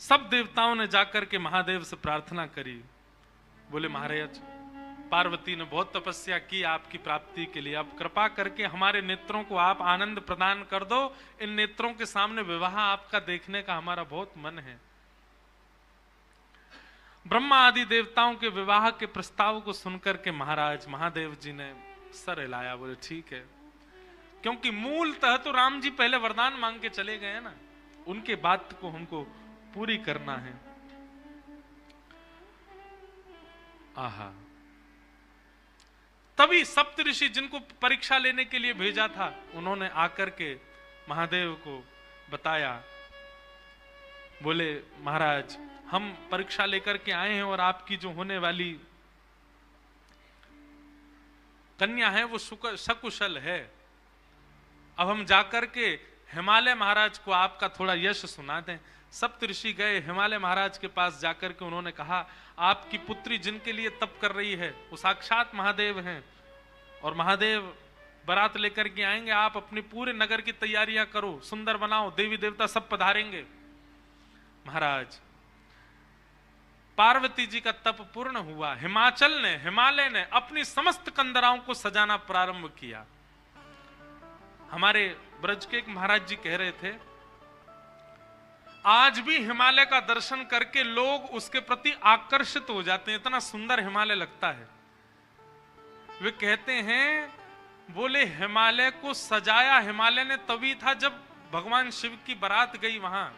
सब देवताओं ने जाकर के महादेव से प्रार्थना करी। बोले महाराज, पार्वती ने बहुत तपस्या की आपकी प्राप्ति के लिए, अब कृपा करके हमारे नेत्रों को आप आनंद प्रदान कर दो। इन नेत्रों के सामने विवाह आपका देखने का हमारा बहुत मन है। ब्रह्मा आदि देवताओं के विवाह के प्रस्ताव को सुनकर के महाराज महादेव जी ने सर हिलाया। बोले ठीक है, क्योंकि मूलतः तो राम जी पहले वरदान मांग के चले गए ना, उनके बात को हमको पूरी करना है। आहा, तभी सप्तऋषि जिनको परीक्षा लेने के लिए भेजा था, उन्होंने आकर के महादेव को बताया। बोले महाराज, हम परीक्षा लेकर के आए हैं और आपकी जो होने वाली कन्या है वो सकुशल है। अब हम जाकर के हिमालय महाराज को आपका थोड़ा यश सुना दें। सप्तऋषि गए हिमालय महाराज के पास, जाकर के उन्होंने कहा आपकी पुत्री जिनके लिए तप कर रही है वो साक्षात महादेव हैं, और महादेव बारात लेकर के आएंगे। आप अपने पूरे नगर की तैयारियां करो, सुंदर बनाओ, देवी देवता सब पधारेंगे। महाराज, पार्वती जी का तप पूर्ण हुआ। हिमालय ने अपनी समस्त कंदराओं को सजाना प्रारंभ किया। हमारे ब्रज के एक महाराज जी कह रहे थे, आज भी हिमालय का दर्शन करके लोग उसके प्रति आकर्षित हो जाते हैं, इतना सुंदर हिमालय लगता है। वे कहते हैं, बोले हिमालय को सजाया हिमालय ने तभी था जब भगवान शिव की बारात गई वहां।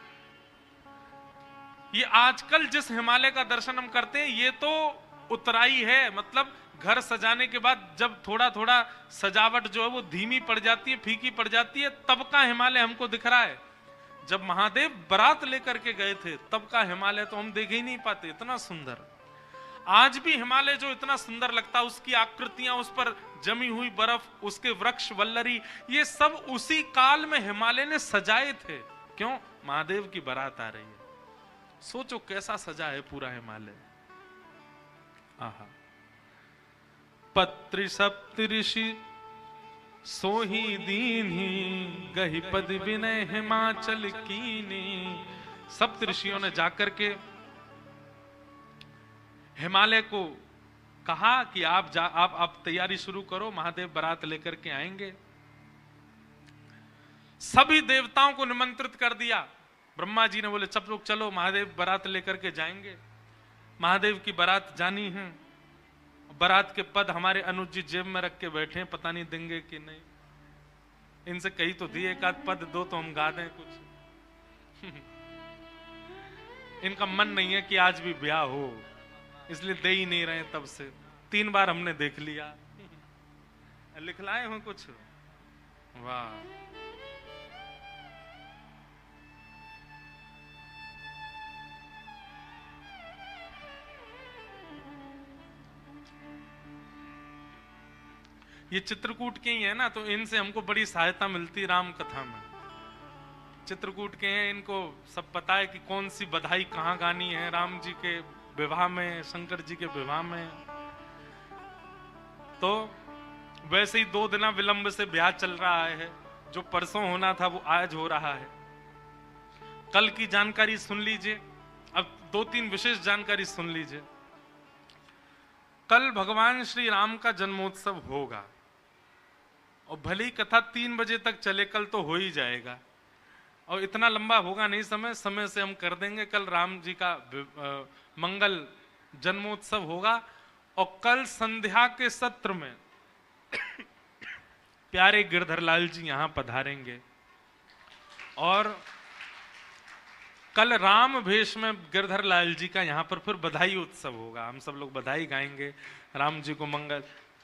ये आजकल जिस हिमालय का दर्शन हम करते हैं ये तो उतराई है, मतलब घर सजाने के बाद जब थोड़ा थोड़ा सजावट जो है वो धीमी पड़ जाती है, फीकी पड़ जाती है, तब का हिमालय हमको दिख रहा है। जब महादेव बारात लेकर के गए थे तब का हिमालय तो हम देख ही नहीं पाते, इतना सुंदर। आज भी हिमालय जो इतना सुंदर लगता, उसकी आकृतियां, उस पर जमी हुई बर्फ, उसके वृक्ष वल्लरी, ये सब उसी काल में हिमालय ने सजाए थे। क्यों? महादेव की बारात आ रही है। सोचो कैसा सजा है पूरा हिमालय। आहा, पत्रि सप्तऋषि सोही दीन्ही, गहि पद विनय हिमाचल कीनी। सप्तऋषियों ने जाकर के हिमालय को कहा कि आप तैयारी शुरू करो, महादेव बारात लेकर के आएंगे। सभी देवताओं को निमंत्रित कर दिया। ब्रह्मा जी ने बोले सब लोग चलो, महादेव बारात लेकर के जाएंगे। महादेव की बारात जानी है। बारात के पद हमारे अनुज जी जेब में रख के बैठे हैं, पता नहीं देंगे कि नहीं। इनसे कही तो दिए, एक आध पद दो तो हम गा दें कुछ। इनका मन नहीं है कि आज भी ब्याह हो, इसलिए दे ही नहीं रहे तब से। 3 बार हमने देख लिया। लिखलाए हो कुछ? वाह, ये चित्रकूट के ही है ना, तो इनसे हमको बड़ी सहायता मिलती राम कथा में। चित्रकूट के हैं, इनको सब पता है कि कौन सी बधाई कहाँ गानी है, राम जी के विवाह में, शंकर जी के विवाह में। तो वैसे ही 2 दिन विलंब से ब्याह चल रहा है। जो परसों होना था वो आज हो रहा है। कल की जानकारी सुन लीजिए, अब 2-3 विशेष जानकारी सुन लीजिए। कल भगवान श्री राम का जन्मोत्सव होगा और भली कथा 3 बजे तक चले, कल तो हो ही जाएगा। और इतना लंबा होगा नहीं समय से हम कर देंगे। कल राम जी का मंगल जन्मोत्सव होगा और कल संध्या के सत्र में प्यारे गिरधर लाल जी यहां पधारेंगे और कल राम भेष में गिरधर लाल जी का यहाँ पर फिर बधाई उत्सव होगा। हम सब लोग बधाई गाएंगे, राम जी को मंगल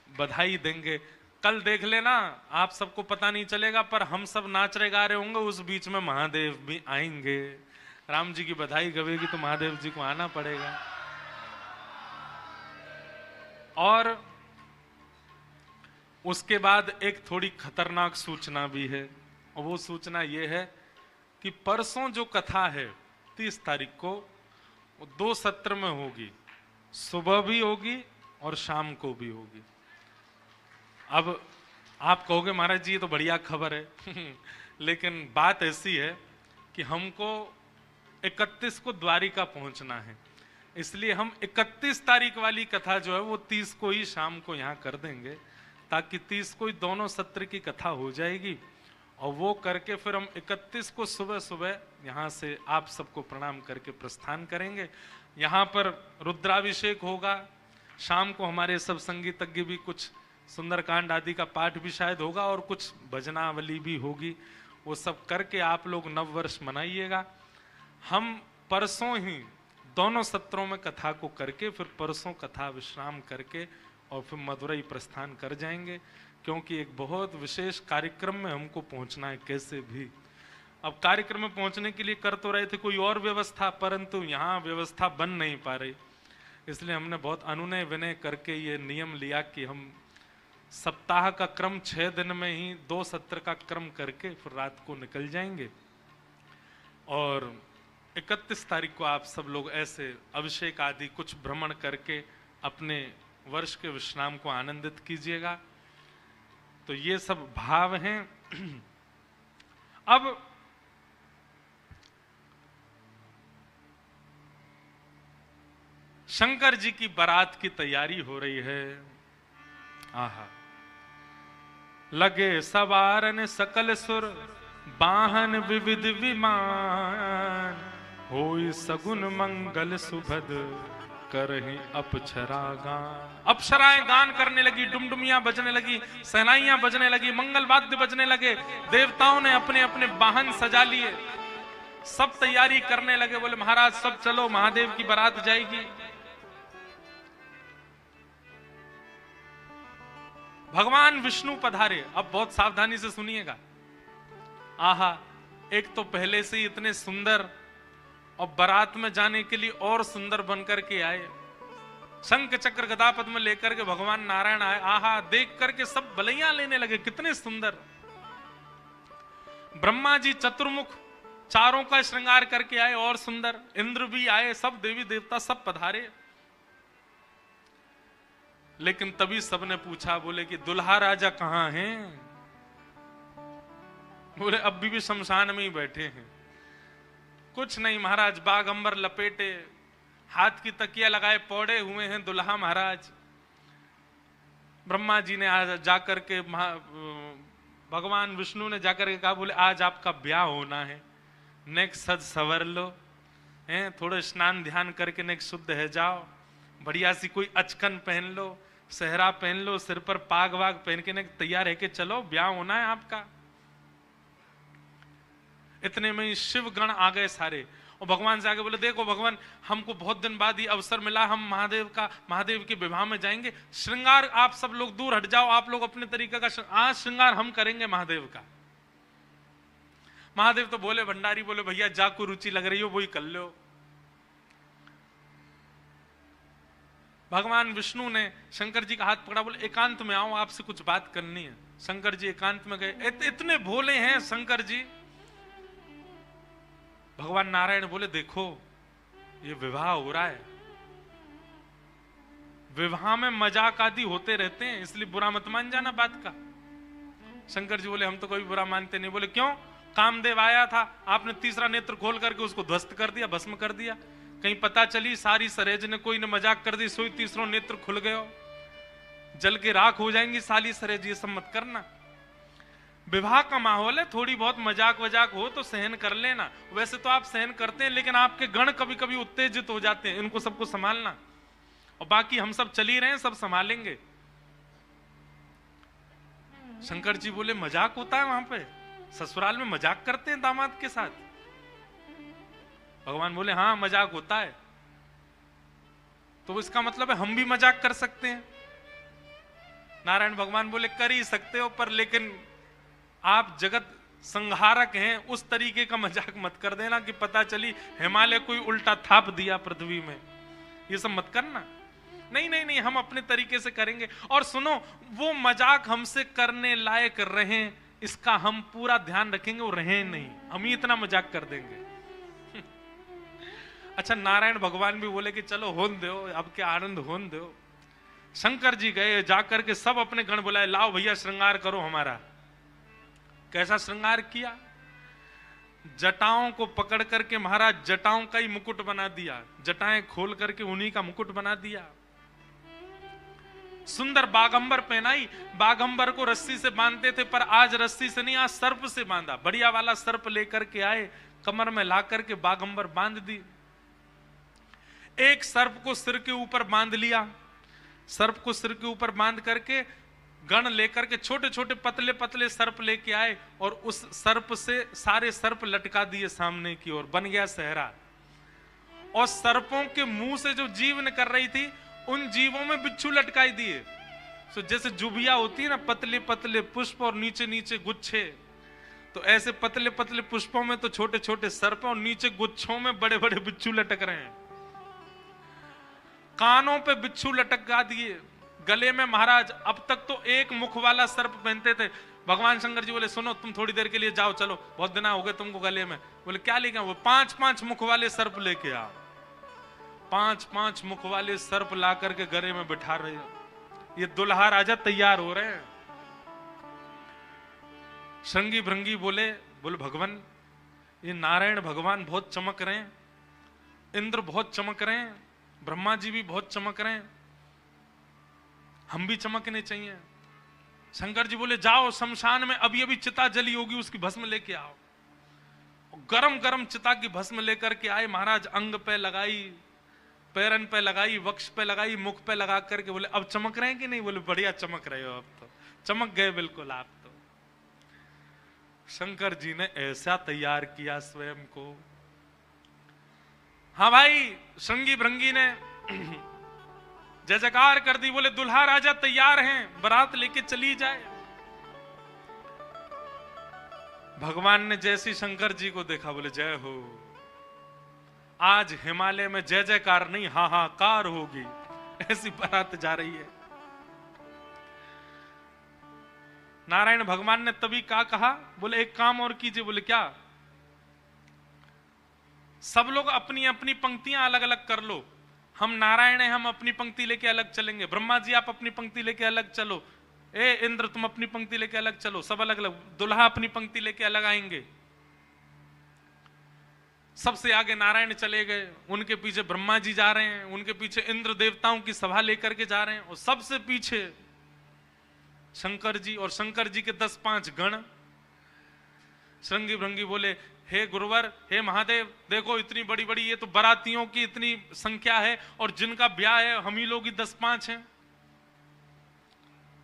बधाई देंगे। कल देख लेना, आप सबको पता नहीं चलेगा पर हम सब नाच रहे गा रहे होंगे, उस बीच में महादेव भी आएंगे। राम जी की बधाई गवेगी तो महादेव जी को आना पड़ेगा। और उसके बाद एक थोड़ी खतरनाक सूचना भी है, और वो सूचना ये है कि परसों जो कथा है 30 तारीख को, वो 2 सत्र में होगी। सुबह भी होगी और शाम को भी होगी। अब आप कहोगे महाराज जी ये तो बढ़िया खबर है लेकिन बात ऐसी है कि हमको 31 को द्वारिका पहुंचना है, इसलिए हम 31 तारीख वाली कथा जो है वो 30 को ही शाम को यहाँ कर देंगे, ताकि 30 को ही दोनों सत्र की कथा हो जाएगी। और वो करके फिर हम 31 को सुबह सुबह यहाँ से आप सबको प्रणाम करके प्रस्थान करेंगे। यहाँ पर रुद्राभिषेक होगा, शाम को हमारे सब संगीतज्ञ भी कुछ सुंदरकांड आदि का पाठ भी शायद होगा और कुछ भजनावली भी होगी। वो सब करके आप लोग नव वर्ष मनाइएगा। हम परसों ही दोनों सत्रों में कथा को करके फिर परसों कथा विश्राम करके और फिर मदुरई प्रस्थान कर जाएंगे, क्योंकि एक बहुत विशेष कार्यक्रम में हमको पहुंचना है कैसे भी। अब कार्यक्रम में पहुंचने के लिए कर तो रहे थे कोई और व्यवस्था, परंतु यहाँ व्यवस्था बन नहीं पा रही, इसलिए हमने बहुत अनुनय विनय करके ये नियम लिया कि हम सप्ताह का क्रम 6 दिन में ही 2 सत्र का क्रम करके फिर रात को निकल जाएंगे। और 31 तारीख को आप सब लोग ऐसे अभिषेक आदि कुछ भ्रमण करके अपने वर्ष के विश्राम को आनंदित कीजिएगा। तो ये सब भाव हैं। अब शंकर जी की बारात की तैयारी हो रही है। आहा, लगे सवारन सकल सुर, वाहन विविध विमान, होई सगुन मंगल सुभद, करहि अप्सरा गान। अप्सराएं गान करने लगी, डुमडुमियां बजने लगी, सहनाइयां बजने लगी, मंगल वाद्य बजने लगे। देवताओं ने अपने अपने वाहन सजा लिए, सब तैयारी करने लगे। बोले महाराज सब चलो, महादेव की बारात जाएगी। भगवान विष्णु पधारे। अब बहुत सावधानी से सुनिएगा। आहा, एक तो पहले से ही इतने सुंदर और बारात में जाने के लिए और सुंदर बनकर के आए, शंख चक्र गदा पद्म लेकर के भगवान नारायण आए। आहा, देख करके सब बलैया लेने लगे, कितने सुंदर। ब्रह्मा जी चतुर्मुख चारों का श्रृंगार करके आए और सुंदर। इंद्र भी आए, सब देवी देवता सब पधारे। लेकिन तभी सबने पूछा, बोले कि दुल्हा राजा कहां हैं? बोले अभी भी शमशान में ही बैठे हैं। कुछ नहीं महाराज, बाग अंबर लपेटे, हाथ की तकिया लगाए पौड़े हुए हैं दुल्हा महाराज। ब्रह्मा जी ने आज जाकर के भगवान विष्णु ने जाकर के कहा, बोले आज आपका ब्याह होना है, नेक सज सवर लो, हैं थोड़ा स्नान ध्यान करके नेक शुद्ध है जाओ, बढ़िया सी कोई अचकन पहन लो, सेहरा पहन लो, सिर पर पाग वाग पहन के नेक तैयार है कि चलो ब्याह होना है आपका। इतने में ही शिव गण आ गए सारे और भगवान से आगे बोले, देखो भगवान हमको बहुत दिन बाद ये अवसर मिला, हम महादेव के विवाह में जाएंगे, श्रृंगार आप सब लोग दूर हट जाओ, आप लोग अपने तरीके का आज श्रृंगार हम करेंगे महादेव का। महादेव तो बोले, भंडारी बोले भैया जा को रुचि लग रही हो वही कर लो। भगवान विष्णु ने शंकर जी का हाथ पकड़ा, बोले एकांत में आओ, आपसे कुछ बात करनी है। शंकर जी एकांत में गए। इतने भोले हैं शंकर जी। भगवान नारायण बोले, देखो ये विवाह हो रहा है, विवाह में मजाक आदि होते रहते हैं, इसलिए बुरा मत मान जाना बात का। शंकर जी बोले, हम तो कोई बुरा मानते नहीं। बोले क्यों? कामदेव आया था, आपने तीसरा नेत्र खोल करके उसको ध्वस्त कर दिया, भस्म कर दिया। कहीं पता चली सारी सरेज ने कोई ने मजाक कर दी, सोई तीसरा नेत्र खुल गयो, जल के राख हो जाएंगी साली सरेज। ये सब मत करना। विवाह का माहौल है, थोड़ी बहुत मजाक वजाक हो तो सहन कर लेना। वैसे तो आप सहन करते हैं, लेकिन आपके गण कभी कभी उत्तेजित हो जाते हैं, इनको सबको संभालना। और बाकी हम सब चल ही रहे हैं, सब संभालेंगे। शंकर जी बोले, मजाक होता है वहां पे? ससुराल में मजाक करते हैं दामाद के साथ? भगवान बोले, हाँ मजाक होता है। तो इसका मतलब है हम भी मजाक कर सकते हैं? नारायण भगवान बोले, कर ही सकते हो, पर लेकिन आप जगत संहारक हैं, उस तरीके का मजाक मत कर देना कि पता चली हिमालय कोई उल्टा थाप दिया पृथ्वी में। ये सब मत करना। नहीं नहीं नहीं, हम अपने तरीके से करेंगे। और सुनो, वो मजाक हमसे करने लायक रहे, इसका हम पूरा ध्यान रखेंगे, वो रहे नहीं, हम ही इतना मजाक कर देंगे। अच्छा, नारायण भगवान भी बोले कि चलो होन दो, अब क्या आनंद होन दो। शंकर जी गए, जाकर के सब अपने गण बुलाए, लाओ भैया श्रृंगार करो हमारा। कैसा श्रृंगार किया? जटाओं को पकड़ करके महाराज जटाओं का ही मुकुट बना दिया, जटाएं खोल करके उन्हीं का मुकुट बना दिया। सुंदर बागंबर पहनाई, बागंबर को रस्सी से बांधते थे पर आज रस्सी से नहीं, आज सर्प से बांधा, बढ़िया वाला सर्प लेकर के आए, कमर में ला करके बागंबर बांध दी। एक सर्प को सिर के ऊपर बांध लिया, सर्प को सिर के ऊपर बांध करके गण लेकर के छोटे छोटे पतले पतले सर्प लेके आए और उस सर्प से सारे सर्प लटका दिए सामने की ओर, बन गया सहरा। और सर्पों के मुंह से जो जीवन कर रही थी उन जीवों में बिच्छू लटकाई दिए। तो जैसे जुबिया होती है ना, पतले पतले पुष्प और नीचे नीचे गुच्छे, तो ऐसे पतले पतले पुष्पों में तो छोटे छोटे सर्प और नीचे गुच्छों में बड़े बड़े बिच्छू लटक रहे हैं। कानों पे बिच्छू लटका दिए, गले में महाराज अब तक तो एक मुख वाला सर्प पहनते थे। भगवान शंकर जी बोले सुनो तुम थोड़ी देर के लिए जाओ, चलो बहुत दिन हो गए तुमको गले में। बोले क्या लेके आओ? वो 5-5 मुख वाले सर्प लेके आओ। 5-5 मुख वाले सर्प ला करके गले में बिठा रहे हैं। ये दुल्हा राजा तैयार हो रहे हैं। श्रृंगी भृंगी बोले भगवान ये नारायण भगवान बहुत चमक रहे हैं, इंद्र बहुत चमक रहे हैं, ब्रह्मा जी भी बहुत चमक रहे हैं, हम भी चमकने चाहिए। शंकर जी बोले जाओ शमशान में अभी अभी चिता जली होगी, उसकी भस्म लेके आओ। गरम गरम चिता की भस्म लेकर के आए महाराज, अंग पे लगाई, पैरन पे लगाई, वक्ष पे लगाई, मुख पे लगा करके बोले अब चमक रहे हैं कि नहीं? बोले बढ़िया चमक रहे हो, अब तो चमक गए बिल्कुल आप तो। शंकर जी ने ऐसा तैयार किया स्वयं को। हाँ भाई, श्रृंगी भृंगी ने जय जयकार कर दी। बोले दुल्हा राजा तैयार हैं, बारात लेके चली जाए। भगवान ने जैसी शंकर जी को देखा बोले जय हो, आज हिमालय में जय जयकार नहीं हाहाकार होगी, ऐसी बारात जा रही है। नारायण भगवान ने तभी क्या कहा? बोले एक काम और कीजिए। बोले क्या? सब लोग अपनी अपनी पंक्तियां अलग अलग कर लो। हम नारायण हैं, हम अपनी पंक्ति लेके अलग चलेंगे। ब्रह्मा जी आप अपनी पंक्ति लेके अलग चलो, ए इंद्र तुम अपनी पंक्ति लेके अलग चलो, सब अलग अलग। दुल्हा अपनी पंक्ति लेके अलग आएंगे। सबसे आगे नारायण चले गए, उनके पीछे ब्रह्मा जी जा रहे हैं, उनके पीछे इंद्र देवताओं की सभा लेकर के जा रहे हैं, और सबसे पीछे शंकर जी और शंकर जी के 10-5 गण। श्रृंगी भृंगी बोले हे गुरुवर, हे महादेव, देखो इतनी बड़ी बड़ी ये तो बारातियों की इतनी संख्या है और जिनका ब्याह है हम ही लोग ही 10-5 हैं।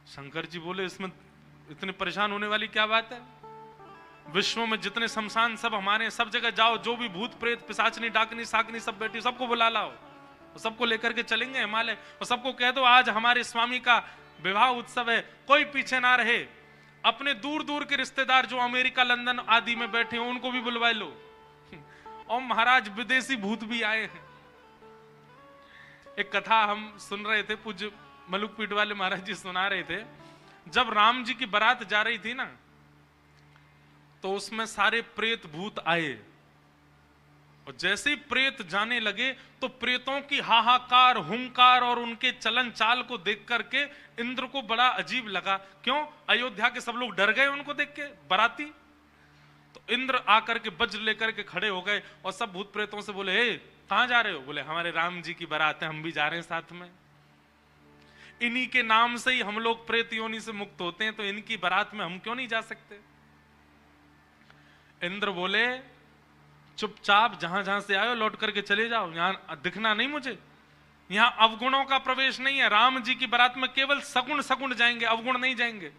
शंकर जी बोले इसमें इतने परेशान होने वाली क्या बात है? विश्व में जितने शमशान सब हमारे, सब जगह जाओ, जो भी भूत प्रेत पिशाचनी डाकनी साकनी सब बैठी, सबको बुला लाओ, सबको लेकर के चलेंगे हिमालय, और सबको कह दो आज हमारे स्वामी का विवाह उत्सव है, कोई पीछे ना रहे। अपने दूर दूर के रिश्तेदार जो अमेरिका लंदन आदि में बैठे हैं उनको भी बुलवा लो। और महाराज विदेशी भूत भी आए हैं। एक कथा हम सुन रहे थे, पूज्य मलुक पीठ वाले महाराज जी सुना रहे थे। जब राम जी की बारात जा रही थी ना, तो उसमें सारे प्रेत भूत आए, और जैसे ही प्रेत जाने लगे तो प्रेतों की हाहाकार, हुंकार और उनके चलन चाल को देख करके इंद्र को बड़ा अजीब लगा। क्यों? अयोध्या के सब लोग डर गए उनको देख के, बाराती। तो इंद्र आकर के वज्र लेकर के खड़े हो गए और सब भूत प्रेतों से बोले हे कहां जा रहे हो? बोले हमारे राम जी की बारात है, हम भी जा रहे हैं साथ में। इन्हीं के नाम से ही हम लोग प्रेत योनि से मुक्त होते हैं, तो इनकी बारात में हम क्यों नहीं जा सकते? इंद्र बोले चुपचाप जहां जहां से आए लौट करके चले जाओ, यहां दिखना नहीं मुझे। यहां अवगुणों का प्रवेश नहीं है। राम जी की बारात में केवल सगुण सगुण जाएंगे, अवगुण नहीं जाएंगे।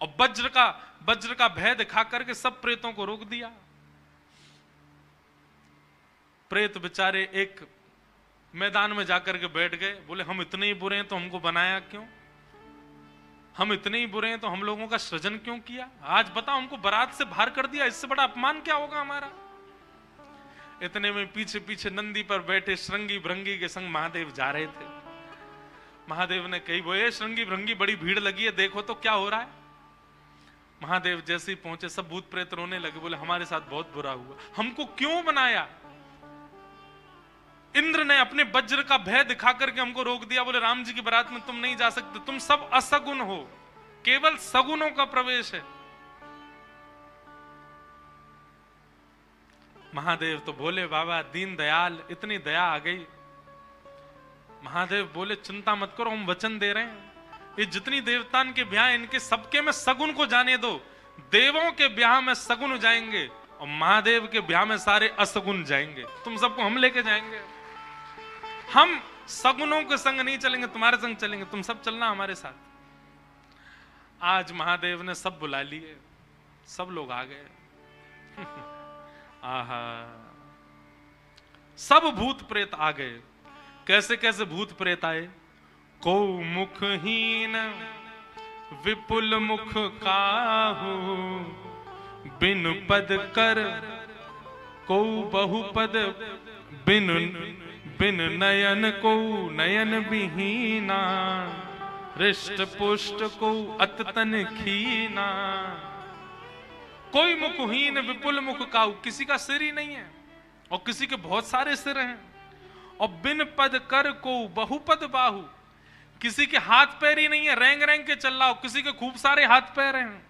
और वज्र का भय दिखा करके सब प्रेतों को रोक दिया। प्रेत बेचारे एक मैदान में जाकर के बैठ गए। बोले हम इतने ही बुरे हैं तो हमको बनाया क्यों? हम इतने ही बुरे हैं तो हम लोगों का सृजन क्यों किया? आज बताओ, हमको बारात से बाहर कर दिया, इससे बड़ा अपमान क्या होगा हमारा? इतने में पीछे पीछे नंदी पर बैठे श्रृंगी भृंगी के संग महादेव जा रहे थे। महादेव ने कही बोले श्रृंगी भृंगी बड़ी भीड़ लगी है, देखो तो क्या हो रहा है। महादेव जैसे ही पहुंचे सब भूत प्रेत रोने लगे। बोले हमारे साथ बहुत बुरा हुआ, हमको क्यों बनाया? इंद्र ने अपने वज्र का भय दिखा करके हमको रोक दिया। बोले राम जी की बारात में तुम नहीं जा सकते, तुम सब असगुण हो, केवल सगुणों का प्रवेश है। महादेव तो बोले बाबा दीन दयाल, इतनी दया आ गई। महादेव बोले चिंता मत करो, हम वचन दे रहे हैं, ये जितनी देवतान के ब्याह इनके सबके में सगुन को जाने दो। देवों के ब्याह में सगुन जाएंगे और महादेव के ब्याह में सारे असगुन जाएंगे। तुम सबको हम लेके जाएंगे, हम सगुनों के संग नहीं चलेंगे, तुम्हारे संग चलेंगे, तुम सब चलना हमारे साथ। आज महादेव ने सब बुला लिए, सब लोग आ गए। आहा, सब भूत प्रेत आ गए। कैसे कैसे भूत प्रेत आए? को मुखहीन विपुल मुख काहू, बिन पद कर को बहुपद, बिन बिन नयन को नयन विहीना, हृष्ट पुष्ट को अततन खीना। कोई मुखहीन विपुल मुख काहू, किसी का सिर ही नहीं है और किसी के बहुत सारे सिर हैं। और बिन पद कर को बहुपद बाहु, किसी के हाथ पैर ही नहीं है, रेंग रेंग के चल रहा हो, किसी के खूब सारे हाथ पैर हैं।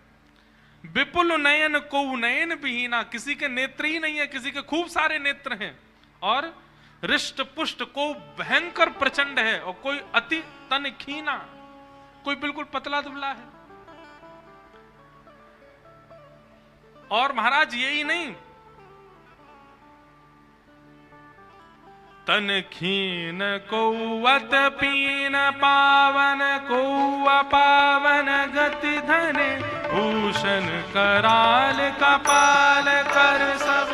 विपुल नयन को नयन विहीना, किसी के नेत्र ही नहीं है, किसी के खूब सारे नेत्र हैं। और हृष्ट पुष्ट को भयंकर प्रचंड है, और कोई अति तन खीना, कोई बिल्कुल पतला दुबला है। और महाराज यही नहीं, तन खीन को अत पीन पावन को अपावन गति धन, भूषण कराल कपाल कर सब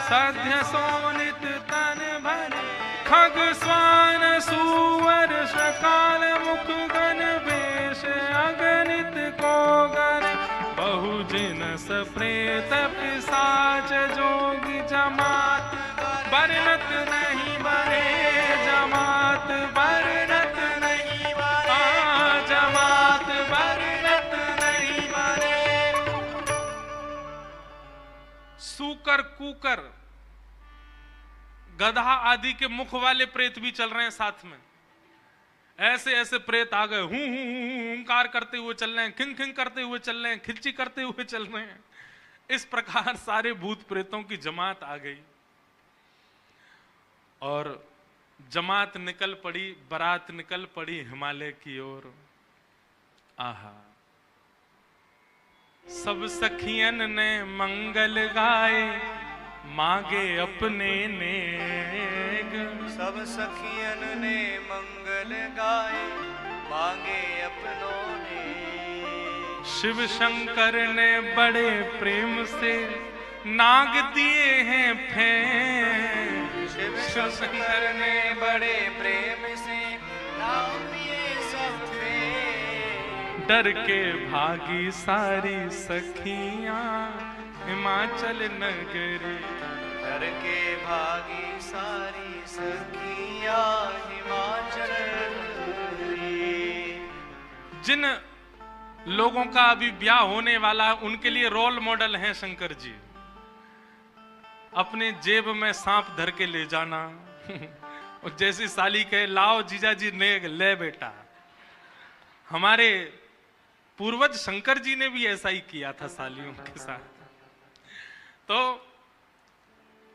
सध्य सोनित तन भरे। खग स्वान सुवर शकाल मुख गण वेश अगणित को गण, बहुजिन सप्रेत पिशाच जोगी जमात, बरनत नहीं बने जमात, बरनत नहीं बने जमात, बरनत नहीं बने। सूकर कुकर गधा आदि के मुख वाले प्रेत भी चल रहे हैं साथ में। ऐसे ऐसे प्रेत आ गए, हूं हुंकार करते हुए चल रहे हैं, खिंग खिंग करते हुए चल रहे हैं, खिल्ची करते हुए चल रहे हैं। इस प्रकार सारे भूत प्रेतों की जमात आ गई और जमात निकल पड़ी, बारात निकल पड़ी हिमालय की ओर। आहा, सब सखियन ने मंगल गाए, मांगे अपने नेग। सब सखियन ने मंगल गाए, मांगे अपनों ने। शिव शंकर ने बड़े प्रेम से नाग दिए हैं फेंक। शिव शंकर ने बड़े प्रेम से नाग दिए सब फेंक। डर के भागी सारी सखियां हिमाचल नगरी, डर के भागी सारी सखियां हिमाचल नगरी। जिन लोगों का अभी ब्याह होने वाला है उनके लिए रोल मॉडल हैं शंकर जी। अपने जेब में सांप धर के ले जाना और जैसी साली कहे लाओ जीजा जी ने ले बेटा। हमारे पूर्वज शंकर जी ने भी ऐसा ही किया था सालियों के साथ। तो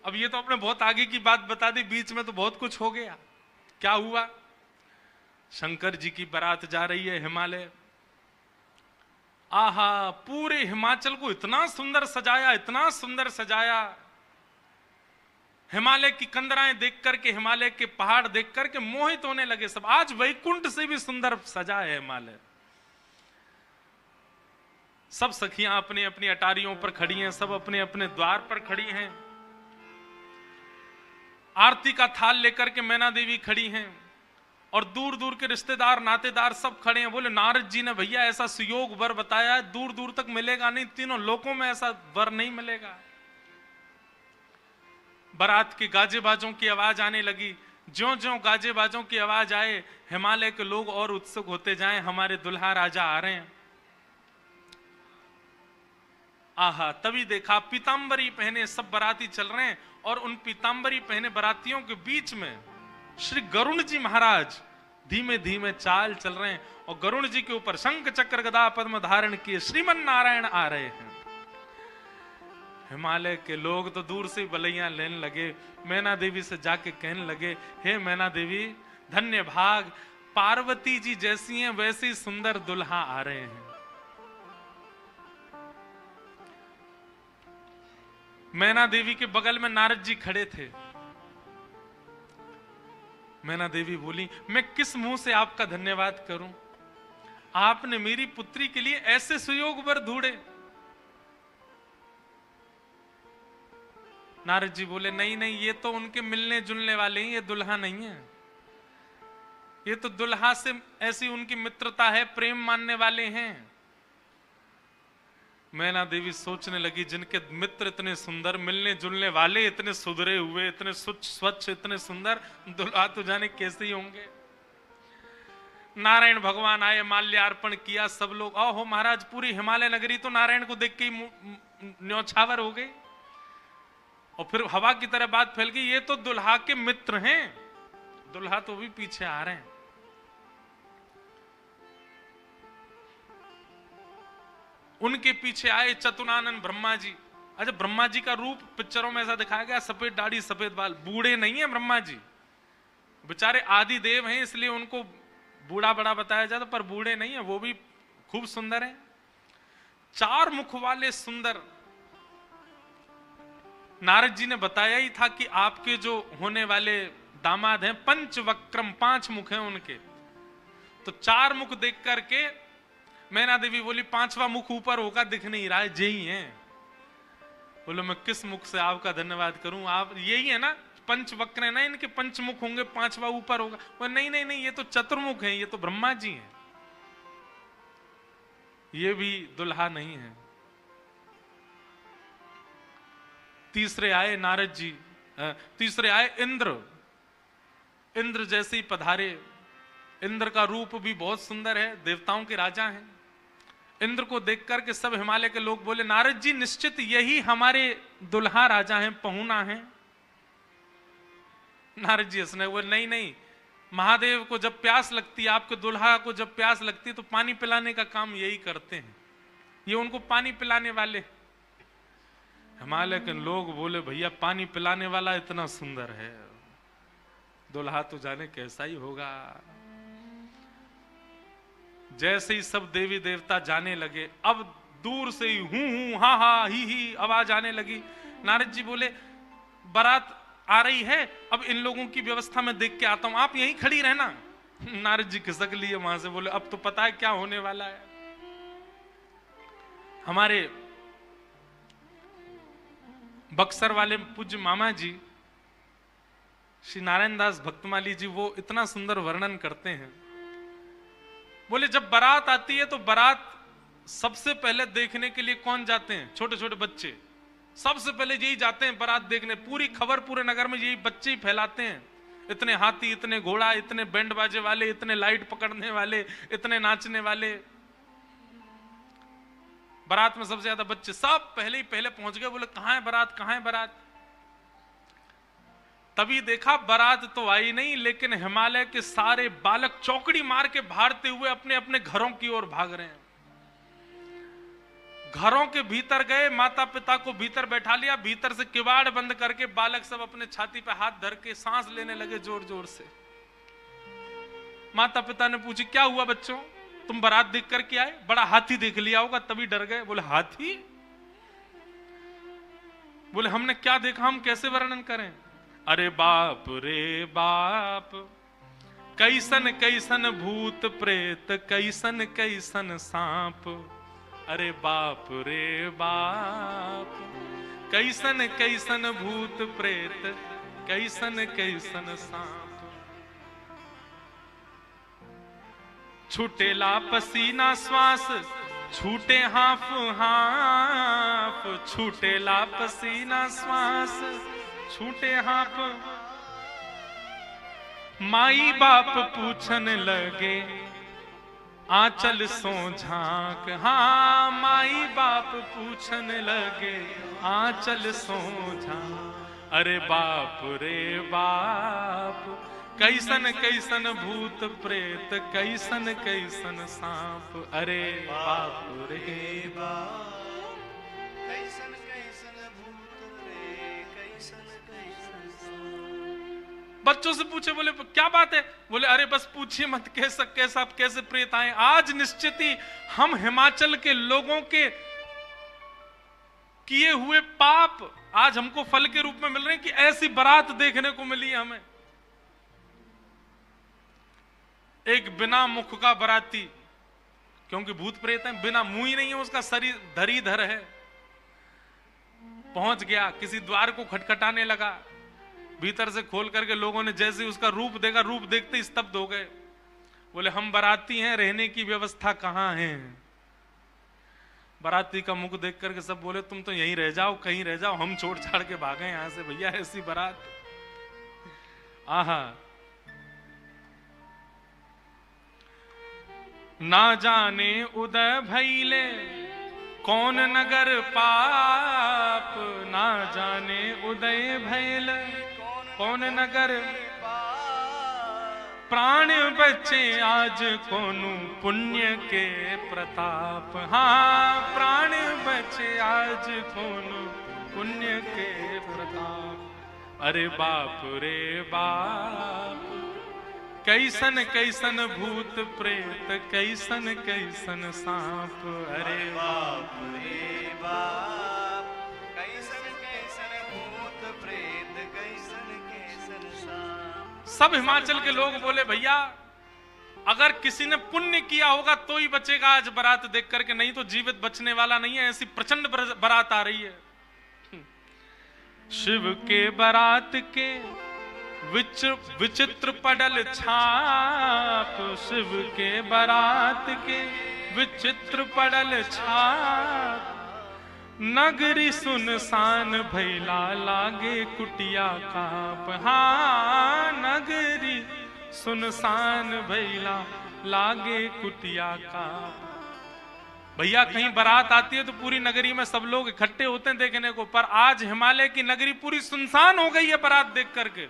अब ये तो आपने बहुत आगे की बात बता दी, बीच में तो बहुत कुछ हो गया। क्या हुआ? शंकर जी की बारात जा रही है हिमालय। आहा, पूरे हिमाचल को इतना सुंदर सजाया, इतना सुंदर सजाया। हिमालय की कंदराएं देख करके, हिमालय के पहाड़ देख करके मोहित होने लगे सब। आज वैकुंठ से भी सुंदर सजा है हिमालय। सब सखियां अपनी अपनी अटारियों पर खड़ी हैं, सब अपने अपने द्वार पर खड़ी हैं। आरती का थाल लेकर के मैना देवी खड़ी हैं और दूर दूर के रिश्तेदार नातेदार सब खड़े हैं। बोले नारद जी ने भैया ऐसा सुयोग वर बताया है, दूर दूर तक मिलेगा नहीं, तीनों लोकों में ऐसा वर नहीं मिलेगा। बारात के गाजे बाजों की आवाज आने लगी। ज्यों ज्यों गाजे बाजों की आवाज आए, हिमालय के लोग और उत्सुक होते जाएं, हमारे दुल्हा राजा आ रहे हैं। आहा, तभी देखा पीतांबरी पहने सब बाराती चल रहे हैं और उन पीतांबरी पहने बारातियों के बीच में श्री गरुण जी महाराज धीमे धीमे चाल चल रहे हैं और गरुण जी के ऊपर शंख चक्र गदा पद्म धारण किए श्रीमन नारायण आ रहे हैं। हिमालय के लोग तो दूर से बलैया लेने लगे। मैना देवी से जाके कहने लगे, हे मैना देवी, धन्य भाग, पार्वती जी जैसी हैं वैसे सुंदर दुल्हा आ रहे हैं। मैना देवी के बगल में नारद जी खड़े थे। मैना देवी बोली, मैं किस मुंह से आपका धन्यवाद करूं? आपने मेरी पुत्री के लिए ऐसे सुयोग वर ढूंढे। नारद जी बोले, नहीं नहीं, ये तो उनके मिलने जुलने वाले हैं, ये दुल्हा नहीं है। ये तो दुल्हा से ऐसी उनकी मित्रता है, प्रेम मानने वाले हैं। मैना देवी सोचने लगी, जिनके मित्र इतने सुंदर, मिलने जुलने वाले इतने सुधरे हुए, इतने स्वच्छ, इतने सुंदर, दुल्हा तो जाने कैसे ही होंगे। नारायण भगवान आए, माल्यार्पण किया, सब लोग, ओहो महाराज, पूरी हिमालय नगरी तो नारायण को देख के ही न्यौछावर हो गई। और फिर हवा की तरह बात फैल गई, ये तो दुल्हा के मित्र हैं। दुल्हा तो भी पीछे आ रहे हैं। उनके पीछे आए चतुरानन ब्रह्मा जी। अच्छा, ब्रह्मा जी का रूप पिक्चरों में ऐसा दिखाया गया, सफेद दाढ़ी सफेद बाल, बूढ़े नहीं है ब्रह्मा जी, बेचारे आदि देव हैं, इसलिए उनको बूढ़ा बड़ा बताया जाता, पर बूढ़े नहीं है, वो भी खूब सुंदर है। 4 मुख वाले सुंदर। नारद जी ने बताया ही था कि आपके जो होने वाले दामाद हैं, पंचवक्रम, 5 मुख हैं उनके। तो 4 मुख देख करके मैना देवी बोली, 5वां मुख ऊपर होगा, दिख नहीं रहा है, यही है। बोलो, मैं किस मुख से आपका धन्यवाद करूं? आप यही है ना, पंचवक्र है ना, इनके पंचमुख होंगे, 5वां ऊपर होगा। वो नहीं नहीं नहीं, ये तो चतुर्मुख है, ये तो ब्रह्मा जी हैं, ये भी दुल्हा नहीं है। तीसरे आए नारद जी, तीसरे आए इंद्र। इंद्र जैसे ही पधारे। इंद्र का रूप भी बहुत सुंदर है, देवताओं के राजा हैं। इंद्र को देख करके सब हिमालय के लोग बोले, नारद जी निश्चित यही हमारे दुल्हा राजा हैं, पहुना हैं। नारद जी हंसने बोले, नहीं नहीं, महादेव को जब प्यास लगती है, आपके दुल्हा को जब प्यास लगती है, तो पानी पिलाने का काम यही करते हैं, ये उनको पानी पिलाने वाले। हिमालय के लोग बोले, भैया पानी पिलाने वाला इतना सुंदर है, दुल्हा तो जाने कैसा ही होगा। जैसे ही सब देवी देवता जाने लगे, अब दूर से ही हूं हा हा ही आवाज आने लगी। नारद जी बोले, बारात आ रही है, अब इन लोगों की व्यवस्था में देख के आता हूं, आप यहीं खड़ी रहना। नारद जी खिसक लिए वहां से, बोले, अब तो पता है क्या होने वाला है। हमारे बक्सर वाले पूज्य मामा जी श्री नारायण दास भक्तमाली जी, वो इतना सुंदर वर्णन करते हैं। बोले, जब बारात आती है तो बारात सबसे पहले देखने के लिए कौन जाते हैं? छोटे छोटे बच्चे सबसे पहले यही जाते हैं बारात देखने। पूरी खबर पूरे नगर में यही बच्चे ही फैलाते हैं। इतने हाथी, इतने घोड़ा, इतने बैंड बाजे वाले, इतने लाइट पकड़ने वाले, इतने नाचने वाले। बारात में सबसे ज्यादा बच्चे, सब पहले ही पहले पहुंच गए। बोले, कहां है बारात, कहां है बारात? तभी देखा बारात तो आई नहीं, लेकिन हिमालय के सारे बालक चौकड़ी मार के भागते हुए अपने अपने घरों की ओर भाग रहे हैं। घरों के भीतर गए, माता पिता को भीतर बैठा लिया, भीतर से किवाड़ बंद करके बालक सब अपने छाती पे हाथ धर के सांस लेने लगे जोर जोर से। माता पिता ने पूछी, क्या हुआ बच्चों, तुम बारात देख करके आए? बड़ा हाथी देख लिया होगा तभी डर गए। बोले, हाथी? बोले, हमने क्या देखा, हम कैसे वर्णन करें? अरे बाप रे बाप, कैसन कैसन भूत प्रेत, कैसन कैसन सांप। अरे बाप रे बाप, कैसन कैसन भूत प्रेत, कैसन कैसन सांप। छूटेला पसीना श्वास, छूटे हाफ हाफ, छूटेला पसीना श्वास, छूटे हाफ। माई बाप पूछन लगे, आंचल सो झांक। हाँ, माई बाप पूछन लगे, आंचल सो झांक। अरे बाप रे बाप, कैसन कैसन भूत प्रेत, कैसन कैसन सांप। अरे बाप रे बाप, कैसन कैसन बच्चों से पूछे, बोले क्या बात है? बोले अरे बस पूछिए मत, कैसे प्रेत आए। आज निश्चित ही हम हिमाचल के लोगों के किए हुए पाप आज हमको फल के रूप में मिल रहे हैं कि ऐसी बारात देखने को मिली है हमें। एक बिना मुख का बराती, क्योंकि भूत प्रेत है, बिना मुंह ही नहीं है, उसका शरीर धरीधर है, पहुंच गया, किसी द्वार को खटखटाने लगा, भीतर से खोल करके लोगों ने जैसे उसका रूप देखा, रूप देखते ही स्तब्ध हो गए। बोले हम बाराती हैं, रहने की व्यवस्था कहां है? बाराती का मुख देख करके सब बोले तुम तो यहीं रह जाओ, कहीं रह जाओ, हम छोड़ छाड़ के भागे यहां से, भैया ऐसी बारात। आहा, ना जाने उदय भैले कौन नगर पाप, ना जाने उदय भैले कौन नगर, प्राण बचे आज कोनु पुण्य के प्रताप। हाँ, प्राण बचे आज कोनु पुण्य के प्रताप। अरे बाप रे बाप, कैसन कैसन भूत प्रेत, कैसन कैसन सांप। अरे बाप रे बाप, कैसन कैसन भूत प्रेत, कैसन कैसन सांप। सब हिमाचल के लोग बोले भैया अगर किसी ने पुण्य किया होगा तो ही बचेगा आज बारात देख करके, नहीं तो जीवित बचने वाला नहीं है। ऐसी प्रचंड बारात आ रही है। शिव के बारात के विचित्र पडल छाप, शिव के बारात के विचित्र पडल छाप। नगरी सुनसान भैला लागे कुटिया काप। हाँ, नगरी सुनसान भैला लागे कुटिया काप। भैया कहीं बारात आती है तो पूरी नगरी में सब लोग इकट्ठे होते हैं देखने को, पर आज हिमालय की नगरी पूरी सुनसान हो गई है बारात देख करके,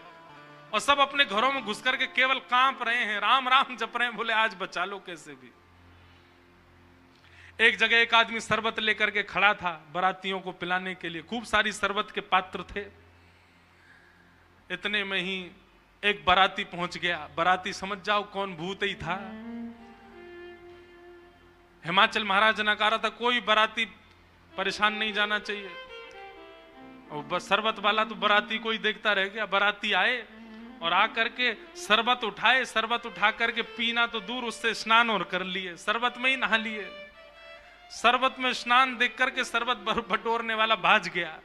और सब अपने घरों में घुस करके केवल कांप रहे हैं, राम राम जप रहे हैं। बोले आज बचा लो कैसे भी। एक जगह एक आदमी शरबत लेकर के खड़ा था बारातियों को पिलाने के लिए, खूब सारी शरबत के पात्र थे। इतने में ही एक बाराती पहुंच गया। बाराती समझ जाओ कौन भूत ही था। हिमाचल महाराज ने कहा था कोई बाराती परेशान नहीं जाना चाहिए, और बस शरबत वाला तो बाराती को ही देखता रह गया। बाराती आए और आकर के शरबत उठाए, शरबत उठा करके पीना तो दूर, उससे स्नान और कर लिए, शरबत में ही नहा लिए। शरबत में स्नान देख करके शरबत बटोरने वाला भाज गया।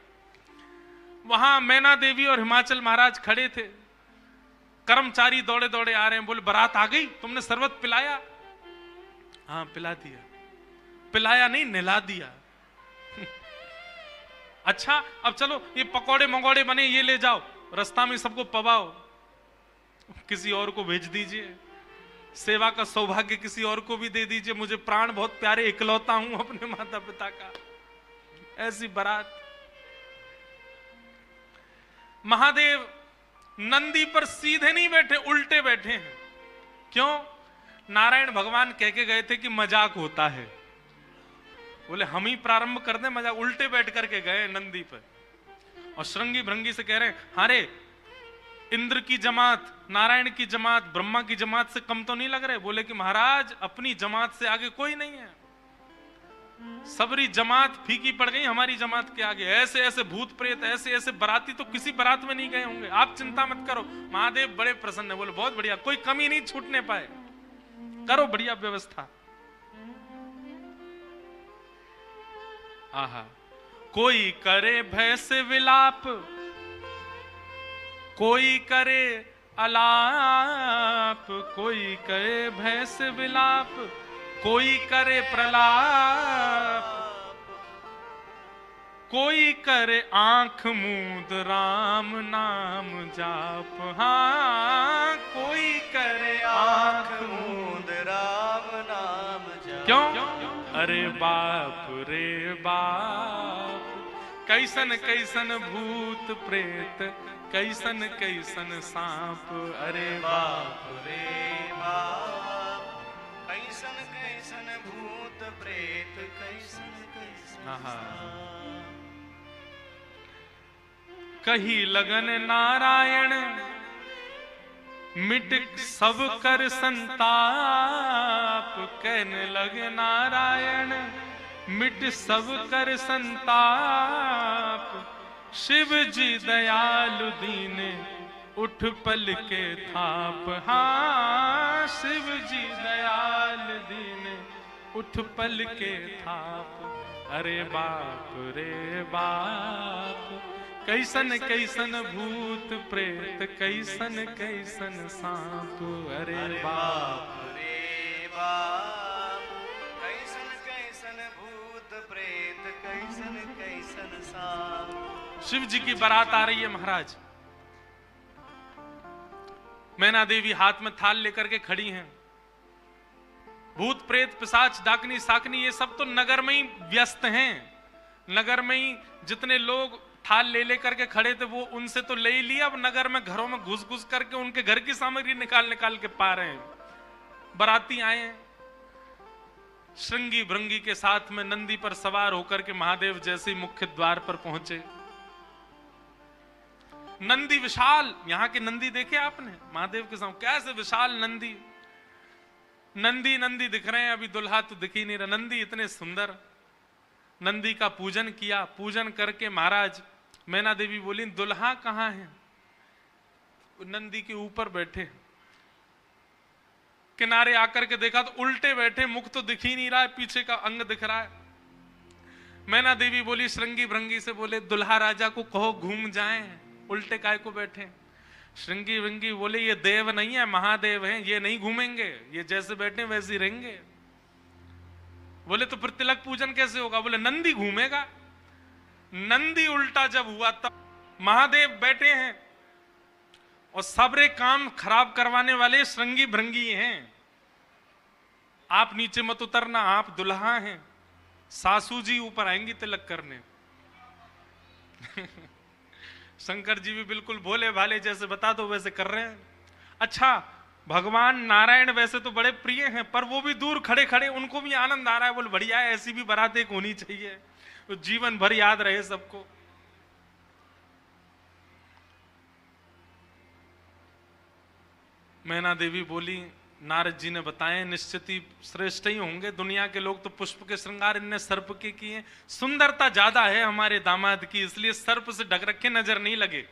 वहां मैना देवी और हिमाचल महाराज खड़े थे। कर्मचारी दौड़े दौड़े आ रहे हैं, बोले बारात आ गई, तुमने शरबत पिलाया? हाँ पिला दिया। पिलाया नहीं, नहला दिया। अच्छा अब चलो ये पकौड़े मंगौड़े बने, ये ले जाओ, रास्ता में सबको पवाओ, किसी और को भेज दीजिए, सेवा का सौभाग्य किसी और को भी दे दीजिए, मुझे प्राण बहुत प्यारे, इकलौता हूं अपने माता पिता का। ऐसी बारात। महादेव नंदी पर सीधे नहीं बैठे, उल्टे बैठे हैं। क्यों? नारायण भगवान कह के गए थे कि मजाक होता है। बोले हम ही प्रारंभ कर दें मजाक। उल्टे बैठ करके गए नंदी पर और श्रृंगी भृंगी से कह रहे हैं, हारे इंद्र की जमात, नारायण की जमात, ब्रह्मा की जमात से कम तो नहीं लग रहे? बोले कि महाराज अपनी जमात से आगे कोई नहीं है, सबरी जमात फीकी पड़ गई हमारी जमात के आगे। ऐसे ऐसे भूत प्रेत, ऐसे ऐसे बाराती तो किसी बारात में नहीं गए होंगे, आप चिंता मत करो। महादेव बड़े प्रसन्न है। बोले बहुत बढ़िया, कोई कमी नहीं छूटने पाए, करो बढ़िया व्यवस्था। आहा, कोई करे भय से विलाप, कोई करे अलाप, कोई करे भय से विलाप, कोई करे प्रलाप, कोई करे आंख मूंद राम नाम जाप। हाँ, कोई करे आंख मूंद राम नाम जाप। क्यों? अरे बाप रे बाप, कैसन कैसन भूत प्रेत, कैसन कैसन सांप। अरे बाप रे बाप, कैसन कैसन भूत प्रेत, कैसन कैसन सांप। कही लगन नारायण मिट सब कर संताप, कहने लगे नारायण मिट सब कर संताप, शिव जी दयालु दीने उठ पल के थाप। हाँ शिव जी दयाल दीने उठ पल के थाप। अरे बाप रे बाप, कैसन कैसन भूत प्रेत, कैसन कैसन सांप। अरे बाप रे बाप, कैसन कैसन भूत प्रेत, कैसन कैसन सांप। शिव जी की बारात आ रही है महाराज। मैना देवी हाथ में थाल लेकर के खड़ी हैं। भूत प्रेत पिशाच डाकनी साकनी ये सब तो नगर में ही व्यस्त हैं। नगर में ही जितने लोग थाल ले लेकर के खड़े थे वो उनसे तो ले ही लिया, अब नगर में घरों में घुस घुस करके उनके घर की सामग्री निकाल निकाल के पा रहे हैं। बाराती आए हैं श्रृंगी भृंगी के साथ में, नंदी पर सवार होकर के महादेव जैसे ही मुख्य द्वार पर पहुंचे। नंदी विशाल, यहाँ के नंदी देखे आपने महादेव के सामने कैसे विशाल नंदी, नंदी नंदी दिख रहे हैं। अभी दुल्हा तो दिख ही नहीं रहा, नंदी इतने सुंदर। नंदी का पूजन किया, पूजन करके महाराज मैना देवी बोली दुल्हा कहाँ है? नंदी के ऊपर बैठे, किनारे आकर के देखा तो उल्टे बैठे, मुख तो दिख ही नहीं रहा है, पीछे का अंग दिख रहा है। मैना देवी बोली श्रृंगी भृंगी से, बोले दुल्हा राजा को कहो घूम जाएं, उल्टे काय को बैठे। श्रृंगी भृंगी बोले ये देव नहीं है महादेव हैं, ये नहीं घूमेंगे, ये जैसे बैठे वैसे ही रहेंगे। बोले तो फिर तिलक पूजन कैसे होगा? बोले नंदी घूमेगा। नंदी उल्टा जब हुआ तब महादेव बैठे हैं और सबरे काम खराब करवाने वाले श्रृंगी भृंगी हैं। आप नीचे मत उतरना, आप दुल्हा हैं, सासू जी ऊपर आएंगी तिलक करने। शंकर जी भी बिल्कुल भोले भाले जैसे बता दो वैसे कर रहे हैं। अच्छा भगवान नारायण वैसे तो बड़े प्रिय हैं, पर वो भी दूर खड़े खड़े उनको भी आनंद आ रहा है। बोले बढ़िया है, ऐसी भी बारात एक होनी चाहिए, तो जीवन भर याद रहे सबको। मैना देवी बोली नारद जी ने बताए निश्चित ही श्रेष्ठ ही होंगे, दुनिया के लोग तो पुष्प के श्रृंगार इनने सर्प के किए, सुंदरता ज्यादा है हमारे दामाद की, इसलिए सर्प से ढक रखे नजर नहीं लगे।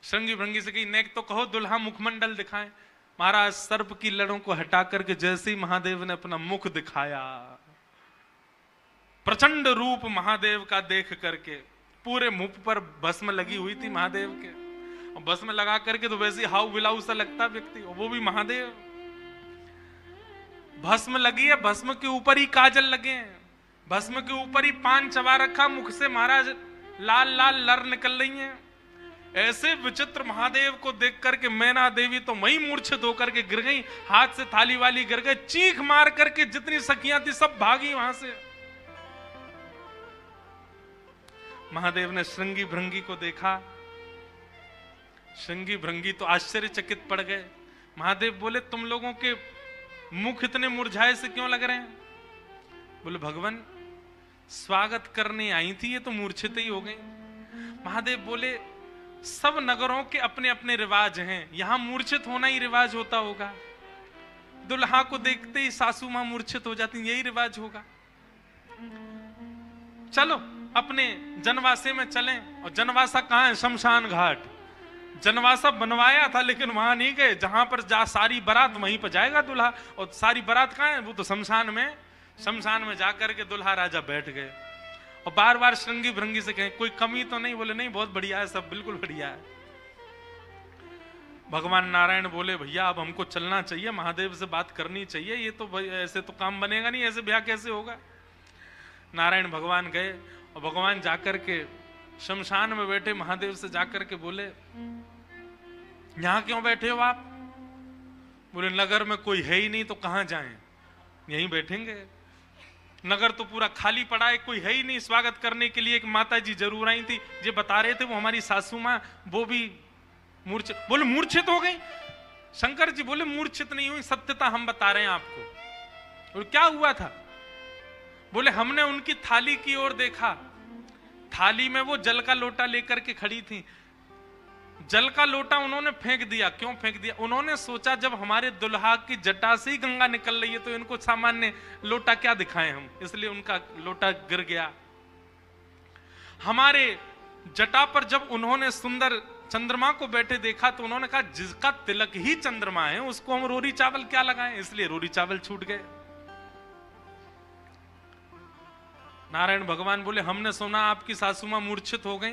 श्रृंगी भृंगी से कही नेक तो कहो दुल्हा मुखमंडल दिखाएं। महाराज सर्प की लड़ों को हटा करके जैसे ही महादेव ने अपना मुख दिखाया, प्रचंड रूप महादेव का देख करके पूरे मुख पर भस्म लगी हुई थी महादेव के, और भस्म लगा करके तो वैसे हाउ बिलाऊ सा लगता व्यक्ति, और वो भी महादेव। भस्म लगी है, भस्म के ऊपर ही काजल लगे हैं, भस्म के ऊपर ही पान चबा रखा, मुख से महाराज लाल लाल लर निकल रही हैं। ऐसे विचित्र महादेव को देख करके मैना देवी तो वहीं मूर्छित होकर के गिर गई, हाथ से थाली वाली गिर गई, चीख मार करके जितनी सखियां थी सब भागी वहां से। महादेव ने श्रृंगी भृंगी को देखा, श्रृंगी भृंगी तो आश्चर्यचकित पड़ गए। महादेव बोले तुम लोगों के मुख इतने मुरझाए से क्यों लग रहे हैं? बोले भगवान स्वागत करने आई थी, ये तो मूर्छित ही हो गई। महादेव बोले सब नगरों के अपने अपने रिवाज हैं, यहां मूर्छित होना ही रिवाज होता होगा, दुल्हा को देखते ही सासू मां मूर्छित हो जाती, यही रिवाज होगा। चलो अपने जनवासे में चलें। और जनवासा कहां है? शमशान घाट। जनवासा बनवाया था लेकिन वहां नहीं गए, जहां पर जा सारी बारात वहीं पर जाएगा दुल्हा, और सारी बारात कहां है? वो तो शमशान में। शमशान में जाकर के दुल्हा राजा बैठ गए और बार बार श्रृंगी भृंगी से कहें कोई कमी तो नहीं? बोले नहीं बहुत बढ़िया है, सब बिल्कुल बढ़िया है। भगवान नारायण बोले भैया अब हमको चलना चाहिए, महादेव से बात करनी चाहिए, ये तो ऐसे तो काम बनेगा नहीं, ऐसे ब्याह कैसे होगा। नारायण भगवान गए और भगवान जाकर के शमशान में बैठे महादेव से जाकर के बोले यहां क्यों बैठे हो आप? बोले नगर में कोई है ही नहीं तो कहां जाएं, यहीं बैठेंगे। नगर तो पूरा खाली पड़ा है, कोई है ही नहीं स्वागत करने के लिए। एक माता जी जरूर आई थी, ये बता रहे थे वो हमारी सासू माँ, वो भी मूर्छित। बोले मूर्छित हो गई? शंकर जी बोले मूर्छित नहीं हुई, सत्यता हम बता रहे हैं आपको। और क्या हुआ था? बोले हमने उनकी थाली की ओर देखा, थाली में वो जल का लोटा लेकर के खड़ी थी, जल का लोटा उन्होंने फेंक दिया। क्यों फेंक दिया? उन्होंने सोचा जब हमारे दुल्हा की जटा से ही गंगा निकल रही है तो इनको सामान्य लोटा क्या दिखाएं हम, इसलिए उनका लोटा गिर गया। हमारे जटा पर जब उन्होंने सुंदर चंद्रमा को बैठे देखा तो उन्होंने कहा जिसका तिलक ही चंद्रमा है उसको हम रोरी चावल क्या लगाएं, इसलिए रोरी चावल छूट गए। नारायण भगवान बोले हमने सुना आपकी सासू मां मूर्छित हो गई।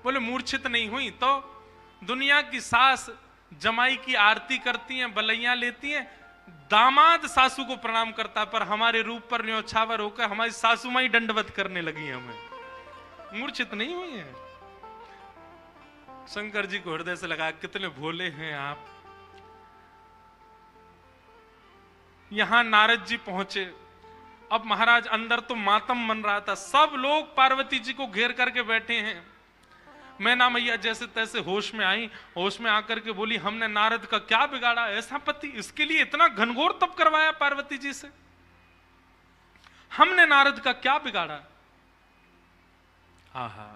बोले मूर्छित नहीं हुई तो दुनिया की सास जमाई की आरती करती हैं, बलैया लेती हैं, दामाद सासू को प्रणाम करता है, पर हमारे रूप पर न्योछावर होकर हमारी सासू मां ही दंडवत करने लगी हमें, मूर्छित नहीं हुई है। शंकर जी को हृदय से लगा कितने भोले हैं आप। यहां नारद जी पहुंचे। अब महाराज अंदर तो मातम बन रहा था, सब लोग पार्वती जी को घेर करके बैठे हैं। मैना मैया जैसे तैसे होश में आई, होश में आकर के बोली हमने नारद का क्या बिगाड़ा, ऐसा पति, इसके लिए इतना घनघोर तप करवाया पार्वती जी से, हमने नारद का क्या बिगाड़ा। आहा,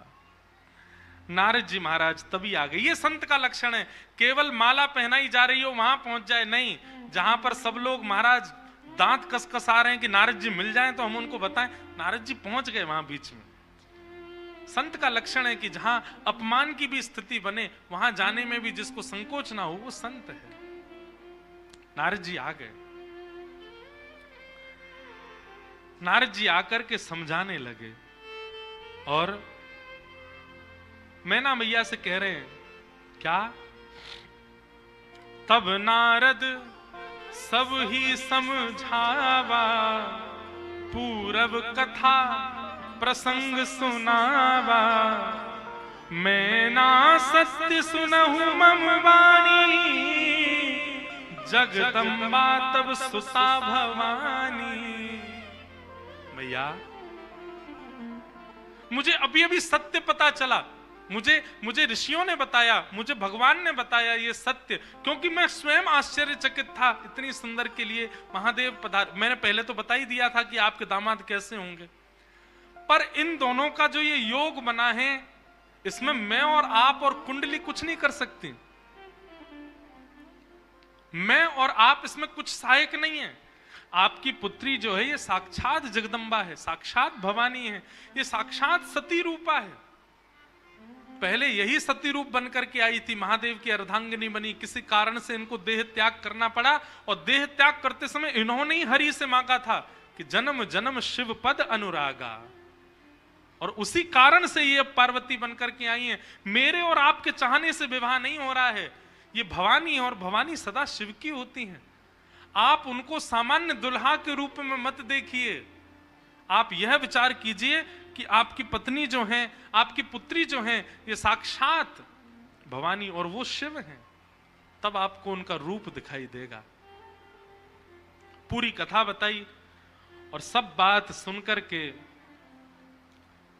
नारद जी महाराज तभी आ गए। ये संत का लक्षण है, केवल माला पहनाई जा रही हो वहां पहुंच जाए नहीं, जहां पर सब लोग महाराज दांत कसकसा रहे हैं कि नारद जी मिल जाएं तो हम उनको बताएं, नारद जी पहुंच गए वहां बीच में। संत का लक्षण है कि जहां अपमान की भी स्थिति बने वहां जाने में भी जिसको संकोच ना हो वो संत है। नारद जी आ गए। नारद जी आकर के समझाने लगे और मैना मैया से कह रहे हैं क्या? तब नारद सब ही समझावा, पूरब कथा प्रसंग सुनावा, मैना सत्य सुनहु मम वाणी, जगदम्बा तब सुता भवानी। मैया मुझे अभी अभी सत्य पता चला, मुझे ऋषियों ने बताया, मुझे भगवान ने बताया ये सत्य, क्योंकि मैं स्वयं आश्चर्यचकित था। इतनी सुंदर के लिए महादेव पधार, मैंने पहले तो बता ही दिया था कि आपके दामाद कैसे होंगे, पर इन दोनों का जो ये योग बना है इसमें मैं और आप और कुंडली कुछ नहीं कर सकती। मैं और आप इसमें कुछ सहायक नहीं है। आपकी पुत्री जो है ये साक्षात जगदम्बा है, साक्षात भवानी है, ये साक्षात सती रूपा है। पहले यही सती रूप बनकर के आई थी, महादेव की अर्धांगिनी बनी, किसी कारण से इनको देह त्याग करना पड़ा और देह त्याग करते समय इन्होंने ही हरि से मांगा था कि जन्म जन्म शिव पद अनुरागा, और उसी कारण से ये पार्वती बनकर के आई हैं। मेरे और आपके चाहने से विवाह नहीं हो रहा है, ये भवानी है और भवानी सदा शिव की होती हैं। आप उनको सामान्य दुल्हा के रूप में मत देखिए, आप यह विचार कीजिए कि आपकी पत्नी जो है, आपकी पुत्री जो है, ये साक्षात भवानी और वो शिव हैं, तब आपको उनका रूप दिखाई देगा। पूरी कथा बताई और सब बात सुनकर के,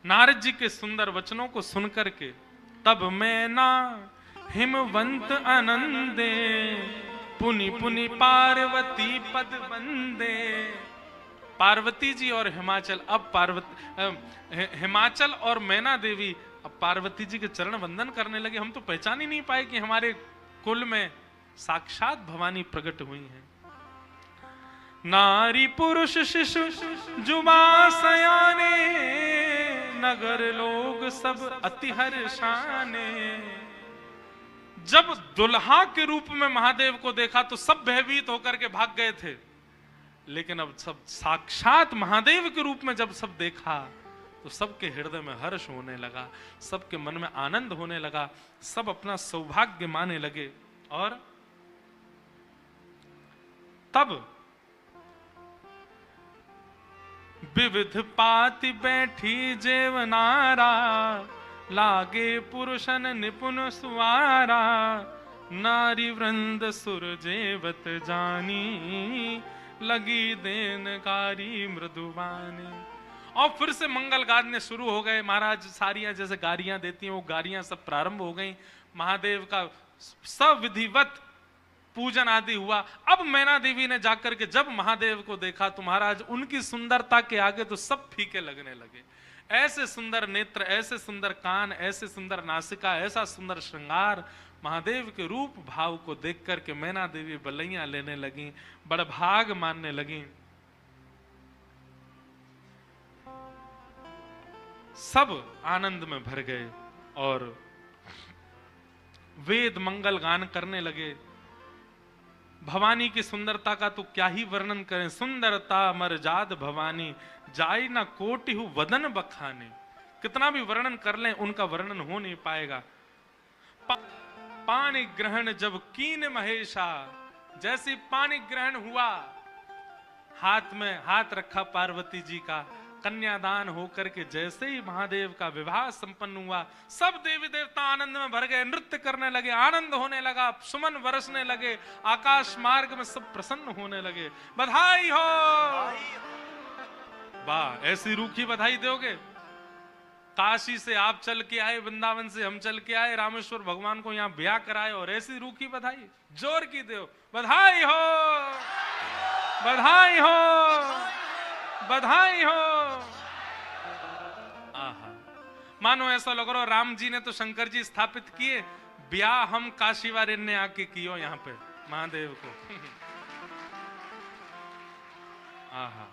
नारद जी के सुंदर वचनों को सुनकर के, तब मैना हिमवंत आनंदे, पुनि पुनि पार्वती पद वंदे। पार्वती जी और हिमाचल, अब हिमाचल और मैना देवी अब पार्वती जी के चरण वंदन करने लगे। हम तो पहचान ही नहीं पाए कि हमारे कुल में साक्षात भवानी प्रकट हुई हैं। नारी पुरुष शिशु जुबा सयाने, नगर लोग सब अति हर्षाने। जब दुल्हा के रूप में महादेव को देखा तो सब भयभीत होकर के भाग गए थे, लेकिन अब सब साक्षात महादेव के रूप में जब सब देखा तो सबके हृदय में हर्ष होने लगा, सबके मन में आनंद होने लगा, सब अपना सौभाग्य माने लगे। और तब विविध पाति बैठी जेवनारा, लागे पुरुषन निपुण सुवारा, नारी वृंद सुर जेवत जानी, लगी देनकारी मृदुवानी। और फिर से मंगल गाने शुरू हो गए। महाराज सारियां जैसे गारियां देती हैं वो गारियां सब प्रारंभ हो गई। महादेव का सविधिवत पूजन आदि हुआ। अब मैना देवी ने जाकर के जब महादेव को देखा तो महाराज उनकी सुंदरता के आगे तो सब फीके लगने लगे। ऐसे सुंदर नेत्र, ऐसे सुंदर कान, ऐसे सुंदर नासिका, ऐसा सुंदर श्रृंगार, महादेव के रूप भाव को देख करके मैना देवी बलैया लेने लगी, बड़भाग मानने लगी। सब आनंद में भर गए और वेद मंगल गान करने लगे। भवानी की सुंदरता का तो क्या ही वर्णन करें। सुंदरता मरजाद भवानी, जाई ना कोटि हु वदन बखाने। कितना भी वर्णन कर लें उनका वर्णन हो नहीं पाएगा। पानी ग्रहण जब कीन महेशा, जैसे पानी ग्रहण हुआ, हाथ में हाथ रखा पार्वती जी का, कन्यादान होकर के जैसे ही महादेव का विवाह संपन्न हुआ, सब देवी देवता आनंद में भर गए, नृत्य करने लगे, आनंद होने लगा, सुमन बरसने लगे, आकाश मार्ग में सब प्रसन्न होने लगे। बधाई हो। वाह, ऐसी रूखी बधाई दोगे? काशी से आप चल के आए, वृंदावन से हम चल के आए, रामेश्वर भगवान को यहाँ ब्याह कराए और ऐसी रूखी बधाई जोर की दो। बधाई हो, बधाई हो, बधाई हो। आहा, मानो ऐसा लग रहा राम जी ने तो शंकर जी स्थापित किए, ब्याह हम काशी वाले ने आके कियो यहाँ पे महादेव को। आहा,